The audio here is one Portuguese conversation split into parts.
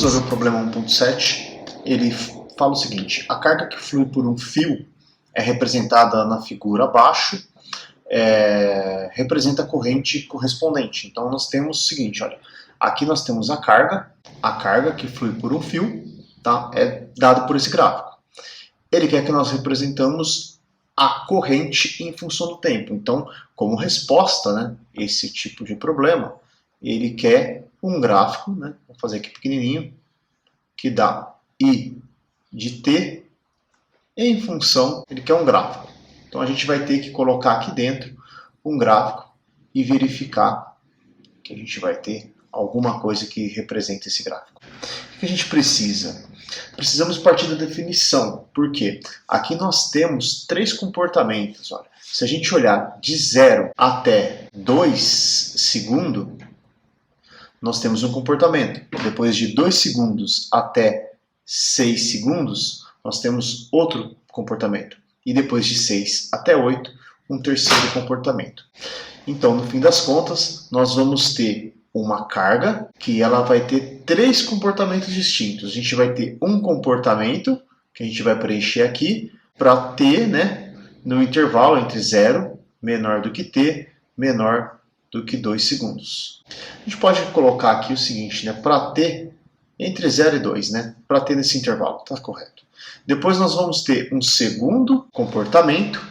resolver o problema 1.7, ele fala o seguinte: a carga que flui por um fio é representada na figura abaixo, representa a corrente correspondente. Então nós temos o seguinte, olha, aqui nós temos a carga que flui por um fio, tá? É dado por esse gráfico. Ele quer que nós representamos a corrente em função do tempo. Então, como resposta, né, esse tipo de problema, ele quer um gráfico, né, vou fazer aqui pequenininho, que dá I de t em função, ele quer um gráfico. Então a gente vai ter que colocar aqui dentro um gráfico e verificar que a gente vai ter alguma coisa que represente esse gráfico. O que a gente precisa? Precisamos partir da definição. Por quê? Aqui nós temos três comportamentos. Olha. Se a gente olhar de 0 até 2 segundos, nós temos um comportamento. Depois de 2 segundos até 6 segundos, nós temos outro comportamento. E depois de 6 até 8, um terceiro comportamento. Então, no fim das contas, nós vamos ter uma carga que ela vai ter três comportamentos distintos. A gente vai ter um comportamento, que a gente vai preencher aqui, para t, né, no intervalo entre 0, menor do que t, menor do que 2 segundos. A gente pode colocar aqui o seguinte, né, para t, entre 0 e 2, né, para t nesse intervalo, tá correto. Depois nós vamos ter um segundo comportamento,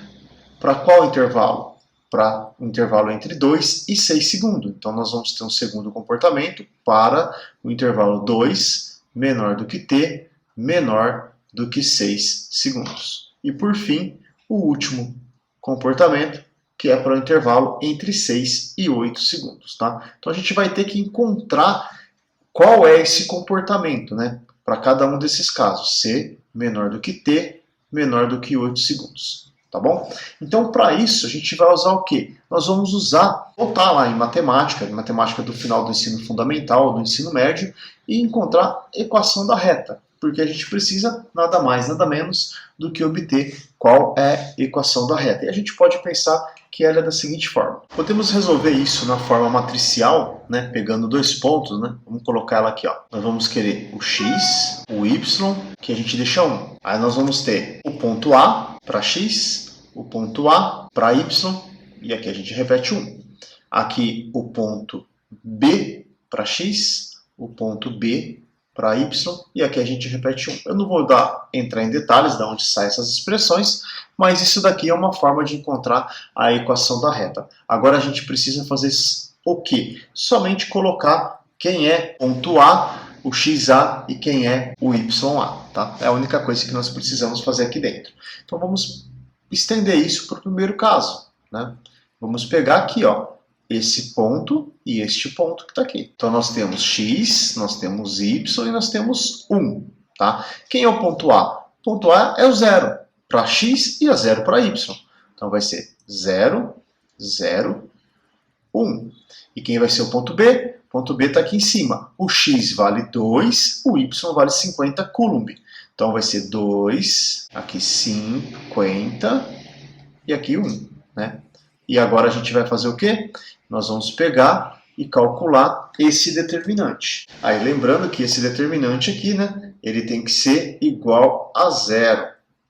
para qual intervalo? Para o intervalo entre 2 e 6 segundos. Então nós vamos ter um segundo comportamento para o intervalo 2 menor do que t, menor do que 6 segundos. E por fim, o último comportamento, que é para o intervalo entre 6 e 8 segundos. Tá? Então a gente vai ter que encontrar qual é esse comportamento, né? Para cada um desses casos. C menor do que t, menor do que 8 segundos. Tá bom? Então, para isso, a gente vai usar o quê? Nós vamos voltar lá em matemática do final do ensino fundamental, do ensino médio, e encontrar a equação da reta. Porque a gente precisa nada mais, nada menos do que obter qual é a equação da reta. E a gente pode pensar que ela é da seguinte forma. Podemos resolver isso na forma matricial, né, pegando dois pontos, né? Vamos colocar ela aqui, ó. Nós vamos querer o x, o y, que a gente deixa 1. Aí nós vamos ter o ponto A para x, o ponto A para y, e aqui a gente repete 1. Aqui o ponto B para x, o ponto B para y, e aqui a gente repete 1. Eu não vou entrar em detalhes de onde saem essas expressões, mas isso daqui é uma forma de encontrar a equação da reta. Agora a gente precisa fazer o quê? Somente colocar quem é ponto A, o XA e quem é o YA. Tá? É a única coisa que nós precisamos fazer aqui dentro. Então vamos estender isso para o primeiro caso. Né? Vamos pegar aqui, ó, esse ponto e este ponto que está aqui. Então nós temos x, nós temos y e nós temos 1. Tá? Quem é o ponto A? O ponto A é o 0 para x e a 0 para y. Então vai ser 0, 0, 1. E quem vai ser o ponto B? O ponto B está aqui em cima. O x vale 2, o y vale 50 coulomb. Então vai ser 2, aqui 50 e aqui 1. Né? E agora a gente vai fazer o quê? Nós vamos pegar e calcular esse determinante. Aí lembrando que esse determinante aqui, né, ele tem que ser igual a 0.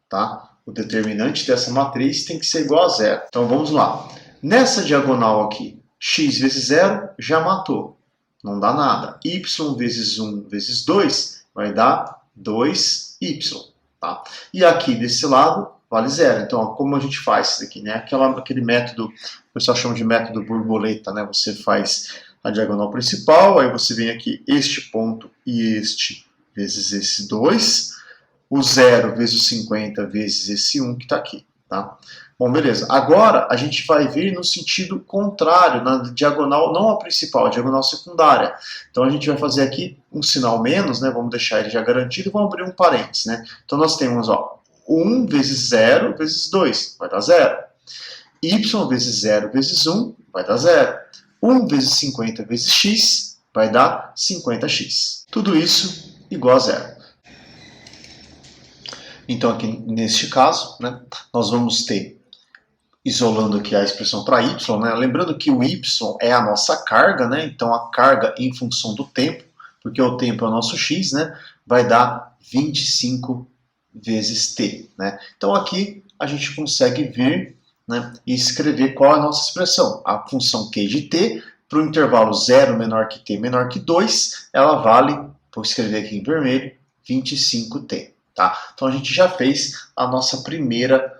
Tá? O determinante dessa matriz tem que ser igual a 0. Então vamos lá. Nessa diagonal aqui, x vezes 0 já matou. Não dá nada. Y vezes 1 vezes 2 vai dar 2y. Tá? E aqui desse lado vale 0. Então, ó, como a gente faz isso aqui? Né? Aquele método, o pessoal chama de método borboleta. Né? Você faz a diagonal principal, aí você vem aqui este ponto e este vezes esse 2. O 0 vezes o 50 vezes esse 1 que está aqui. Tá? Bom, beleza. Agora a gente vai vir no sentido contrário, na diagonal, não a principal, a diagonal secundária. Então a gente vai fazer aqui um sinal menos, né? Vamos deixar ele já garantido e vamos abrir um parênteses. Né? Então nós temos, ó, 1 vezes 0 vezes 2 vai dar 0. Y vezes 0 vezes 1 vai dar 0. 1 vezes 50 vezes x vai dar 50x. Tudo isso igual a 0. Então, aqui neste caso, né, nós vamos ter, isolando aqui a expressão para y, né, lembrando que o y é a nossa carga, né, então a carga em função do tempo, porque o tempo é o nosso x, né? Vai dar 25 vezes t, né? Então aqui a gente consegue ver, né, e escrever qual é a nossa expressão. A função q de t, para o intervalo 0 menor que t menor que 2, ela vale, vou escrever aqui em vermelho, 25t. Tá? Então a gente já fez a nossa primeira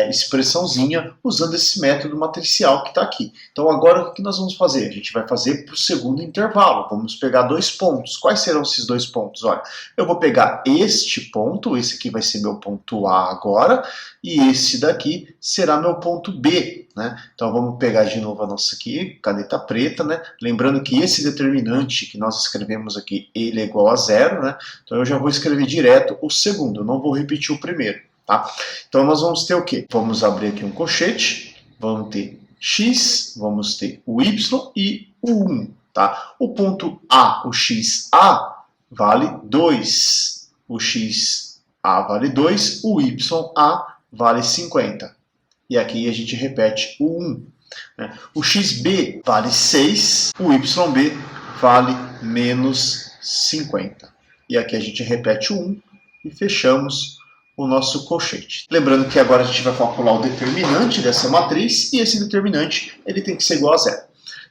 expressãozinha usando esse método matricial que está aqui. Então agora o que nós vamos fazer? A gente vai fazer para o segundo intervalo. Vamos pegar 2 pontos. Quais serão esses 2 pontos? Olha, eu vou pegar este ponto, esse aqui vai ser meu ponto A agora, e esse daqui será meu ponto B. Né? Então vamos pegar de novo a nossa aqui, caneta preta, né? Lembrando que esse determinante que nós escrevemos aqui, ele é igual a 0, né? Então eu já vou escrever direto o segundo, eu não vou repetir o primeiro. Tá? Então nós vamos ter o quê? Vamos abrir aqui um colchete, vamos ter x, vamos ter o y e o 1. Tá? O ponto A, o xa, vale 2. O xa vale 2, o ya vale 50. E aqui a gente repete o 1. Né? O xb vale 6, o yb vale menos 50. E aqui a gente repete o 1 e fechamos o nosso colchete. Lembrando que agora a gente vai calcular o determinante dessa matriz, e esse determinante ele tem que ser igual a 0.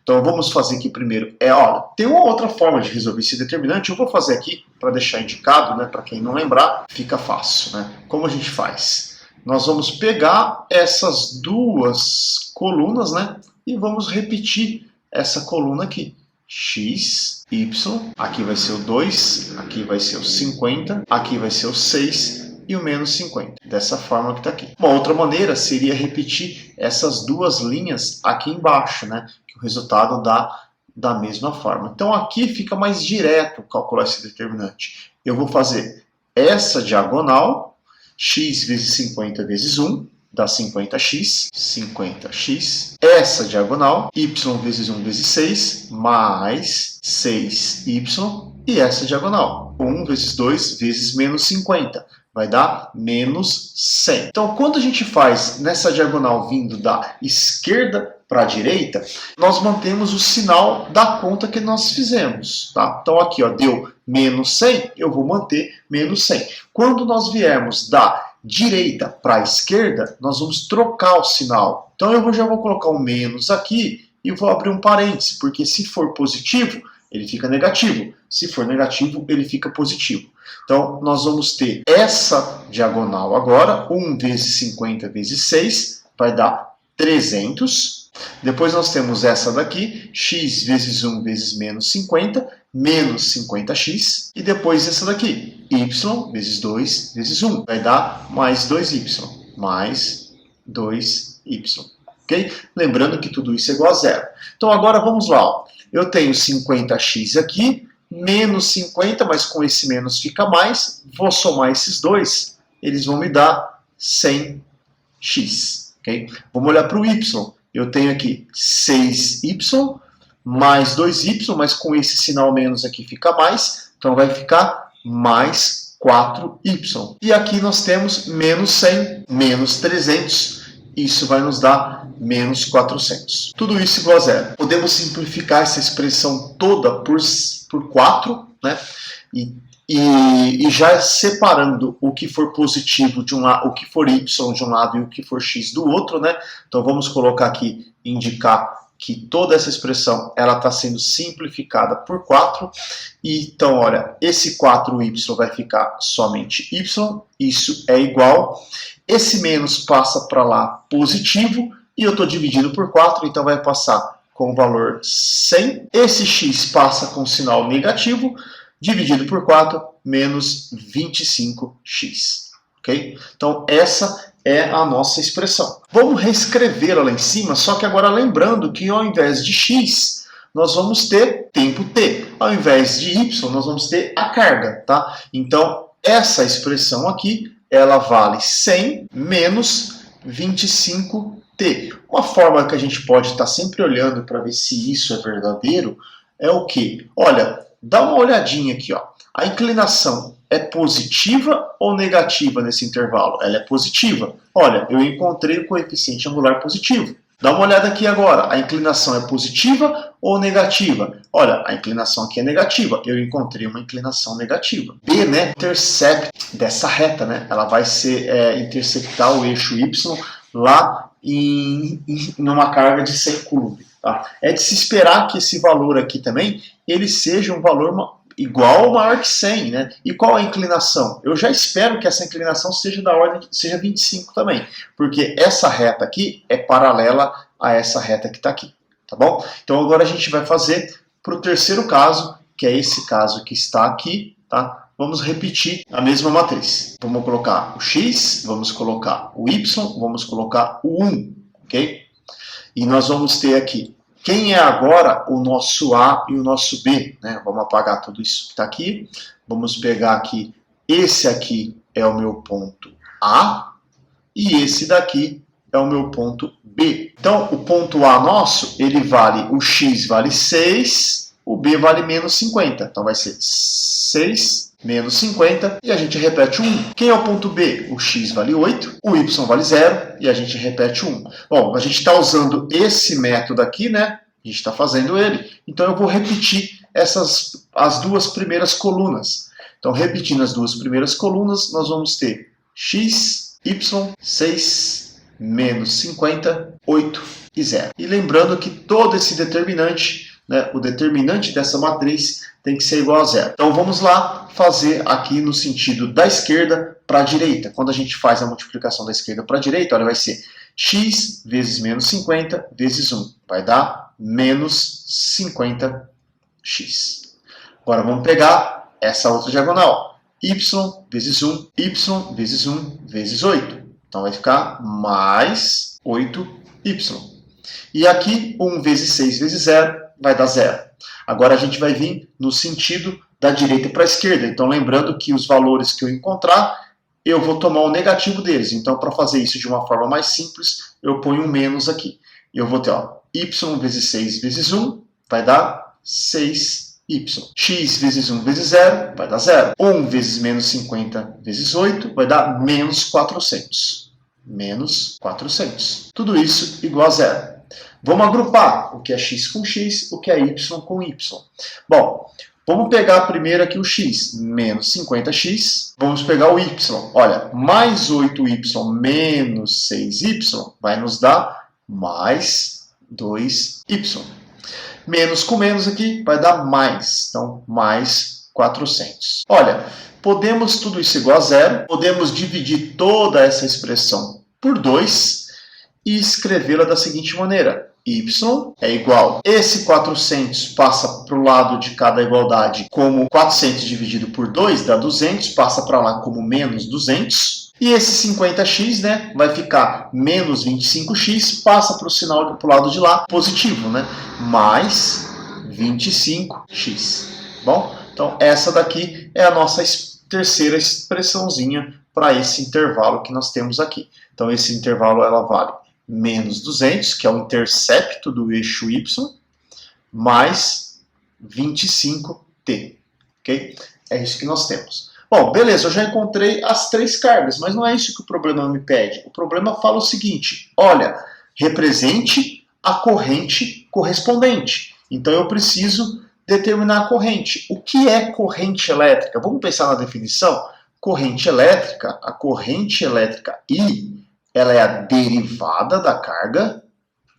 Então vamos fazer aqui primeiro, olha, tem uma outra forma de resolver esse determinante, eu vou fazer aqui para deixar indicado, né, para quem não lembrar, fica fácil. Né? Como a gente faz? Nós vamos pegar essas duas colunas, né, e vamos repetir essa coluna aqui. X, Y, aqui vai ser o 2, aqui vai ser o 50, aqui vai ser o 6, e o menos 50, dessa forma que está aqui. Uma outra maneira seria repetir essas duas linhas aqui embaixo, né? Que o resultado dá da mesma forma. Então aqui fica mais direto calcular esse determinante. Eu vou fazer essa diagonal, x vezes 50 vezes 1, dá 50x, 50x. Essa diagonal, y vezes 1 vezes 6, mais 6y. E essa diagonal, 1 vezes 2 vezes menos 50. Vai dar menos 100. Então, quando a gente faz nessa diagonal vindo da esquerda para a direita, nós mantemos o sinal da conta que nós fizemos. Tá? Então, aqui ó, deu menos 100, eu vou manter menos 100. Quando nós viermos da direita para a esquerda, nós vamos trocar o sinal. Então, eu já vou colocar um menos aqui e vou abrir um parêntese, porque se for positivo, ele fica negativo. Se for negativo, ele fica positivo. Então, nós vamos ter essa diagonal agora, 1 vezes 50 vezes 6, vai dar 300. Depois nós temos essa daqui, x vezes 1 vezes menos 50, menos 50x. E depois essa daqui, y vezes 2 vezes 1, vai dar mais 2y, mais 2y. Okay? Lembrando que tudo isso é igual a 0. Então, agora vamos lá. Ó. Eu tenho 50x aqui, menos 50, mas com esse menos fica mais. Vou somar esses dois, eles vão me dar 100x. Okay? Vamos olhar para o y. Eu tenho aqui 6y mais 2y, mas com esse sinal menos aqui fica mais. Então vai ficar mais 4y. E aqui nós temos menos 100, menos 300. Isso vai nos dar menos 400. Tudo isso igual a 0. Podemos simplificar essa expressão toda por 4, né? E já separando o que for positivo de um lado, o que for y de um lado e o que for x do outro, né? Então vamos colocar aqui, indicar que toda essa expressão ela está sendo simplificada por 4. E, então, olha, esse 4y vai ficar somente y, isso é igual. Esse menos passa para lá positivo, e eu estou dividindo por 4, então vai passar com o valor 100. Esse x passa com sinal negativo, dividido por 4, menos 25x. Okay? Então, essa é a nossa expressão. Vamos reescrevê-la lá em cima, só que agora lembrando que ao invés de x, nós vamos ter tempo t. Ao invés de y, nós vamos ter a carga. Tá? Então, essa expressão aqui, ela vale 100 menos 25t. Uma forma que a gente pode estar sempre olhando para ver se isso é verdadeiro é o quê? Olha, dá uma olhadinha aqui. Ó. A inclinação é positiva ou negativa nesse intervalo? Ela é positiva. Olha, eu encontrei o coeficiente angular positivo. Dá uma olhada aqui agora, a inclinação é positiva ou negativa? Olha, a inclinação aqui é negativa, eu encontrei uma inclinação negativa. B, né, intercept dessa reta, né, ela vai ser interceptar o eixo Y lá em uma carga de 100 coulomb. Tá? É de se esperar que esse valor aqui também, ele seja um valor igual ou maior que 100, né? E qual a inclinação? Eu já espero que essa inclinação seja da ordem, seja 25 também, porque essa reta aqui é paralela a essa reta que está aqui, tá bom? Então agora a gente vai fazer para o terceiro caso, que é esse caso que está aqui, tá? Vamos repetir a mesma matriz. Vamos colocar o x, vamos colocar o y, vamos colocar o 1, ok? E nós vamos ter aqui quem é agora o nosso A e o nosso B, né? Vamos apagar tudo isso que está aqui. Vamos pegar aqui, esse aqui é o meu ponto A e esse daqui é o meu ponto B. Então, o ponto A nosso, ele vale, o X vale 6, o B vale menos 50. Então, vai ser 6 menos 50 e a gente repete o 1. Quem é o ponto B? O X vale 8, o Y vale 0 e a gente repete o 1. Bom, a gente está usando esse método aqui, né? A gente está fazendo ele. Então eu vou repetir as duas primeiras colunas. Então, repetindo as duas primeiras colunas, nós vamos ter X, Y, 6, menos 50, 8 e 0. E lembrando que todo esse determinante, né, o determinante dessa matriz tem que ser igual a 0. Então vamos lá fazer aqui no sentido da esquerda para a direita. Quando a gente faz a multiplicação da esquerda para a direita, olha, vai ser x vezes menos 50 vezes 1. Vai dar menos 50x. Agora vamos pegar essa outra diagonal. Y vezes 1, y vezes 1 vezes 8. Então vai ficar mais 8y. E aqui 1 vezes 6 vezes 0 vai dar 0. Agora a gente vai vir no sentido da direita para a esquerda. Então lembrando que os valores que eu encontrar, eu vou tomar o negativo deles. Então para fazer isso de uma forma mais simples, eu ponho um menos aqui. Eu vou ter y vezes 6 vezes 1 vai dar 6y. X vezes 1 vezes 0 vai dar 0. 1 vezes menos 50 vezes 8 vai dar menos 400. Menos 400. Tudo isso igual a 0. Vamos agrupar o que é x com x, o que é y com y. Bom, vamos pegar primeiro aqui o x, menos 50x. Vamos pegar o y. Olha, mais 8y menos 6y vai nos dar mais 2y. Menos com menos aqui vai dar mais. Então, mais 400. Olha, podemos tudo isso igual a 0. Podemos dividir toda essa expressão por 2 e escrevê-la da seguinte maneira. Y é igual. Esse 400 passa para o lado de cada igualdade como 400 dividido por 2 dá 200, passa para lá como menos 200. E esse 50x, né, vai ficar menos 25x, passa para o sinal para o lado de lá, positivo, né, mais 25x. Bom, então essa daqui é a nossa terceira expressãozinha para esse intervalo que nós temos aqui. Então esse intervalo ela vale menos 200, que é o intercepto do eixo y, mais 25t. Ok? É isso que nós temos. Bom, beleza, eu já encontrei as 3 cargas, mas não é isso que o problema me pede. O problema fala o seguinte, olha, represente a corrente correspondente. Então eu preciso determinar a corrente. O que é corrente elétrica? Vamos pensar na definição? Corrente elétrica, a corrente elétrica I, ela é a derivada da carga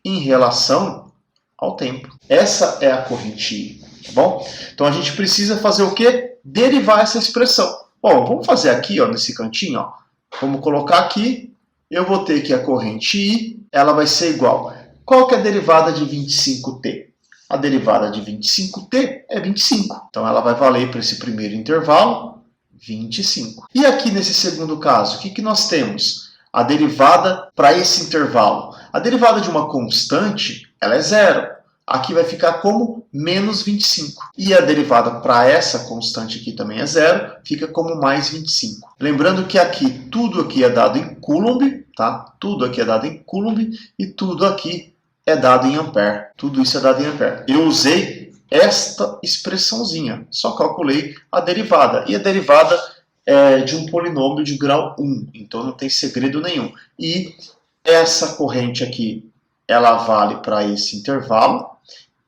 em relação ao tempo. Essa é a corrente I, tá bom? Então a gente precisa fazer o quê? Derivar essa expressão. Bom, vamos fazer aqui, ó, nesse cantinho, ó. Vamos colocar aqui, eu vou ter que a corrente I, ela vai ser igual. Qual que é a derivada de 25t? A derivada de 25t é 25. Então ela vai valer para esse primeiro intervalo 25. E aqui nesse segundo caso, o que nós temos? A derivada para esse intervalo. A derivada de uma constante, ela é 0. Aqui vai ficar como menos 25. E a derivada para essa constante aqui também é 0, fica como mais 25. Lembrando que aqui, tudo aqui é dado em Coulomb, tá? Tudo aqui é dado em Coulomb e tudo aqui é dado em ampere. Tudo isso é dado em ampere. Eu usei esta expressãozinha, só calculei a derivada. E a derivada é de um polinômio de grau 1, então não tem segredo nenhum. E essa corrente aqui ela vale para esse intervalo.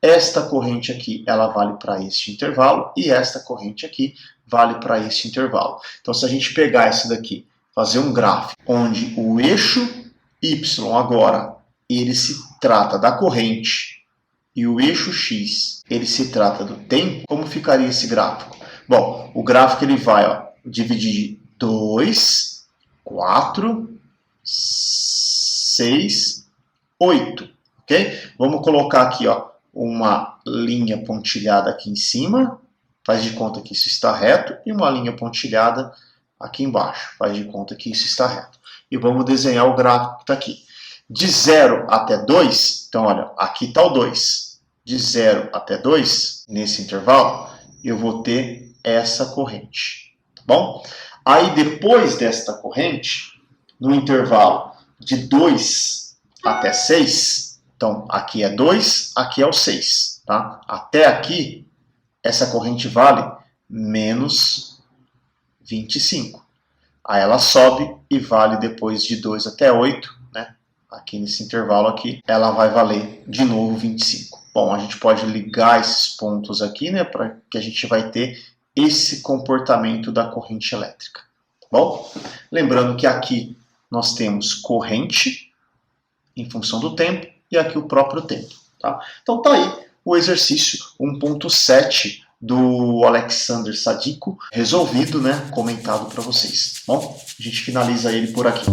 Esta corrente aqui, ela vale para este intervalo. E esta corrente aqui vale para este intervalo. Então, se a gente pegar esse daqui, fazer um gráfico onde o eixo Y agora, ele se trata da corrente e o eixo X, ele se trata do tempo, como ficaria esse gráfico? Bom, o gráfico ele vai dividir 2, 4, 6, 8, ok? Vamos colocar aqui uma linha pontilhada aqui em cima, faz de conta que isso está reto, e uma linha pontilhada aqui embaixo, faz de conta que isso está reto. E vamos desenhar o gráfico que está aqui. De 0 até 2, então olha, aqui está o 2. De 0 até 2, nesse intervalo, eu vou ter essa corrente, tá bom? Aí depois desta corrente, no intervalo de 2 até 6, então aqui é 2, aqui é o 6, tá? Até aqui, essa corrente vale menos 25. Aí ela sobe e vale depois de 2 até 8, né? Aqui nesse intervalo aqui, ela vai valer de novo 25. Bom, a gente pode ligar esses pontos aqui, né, para que a gente vai ter esse comportamento da corrente elétrica. Tá bom? Lembrando que aqui nós temos corrente em função do tempo e aqui o próprio tempo. Tá? Então tá aí o exercício 1.7 do Alexander Sadiko, resolvido, né, comentado para vocês. Bom, a gente finaliza ele por aqui.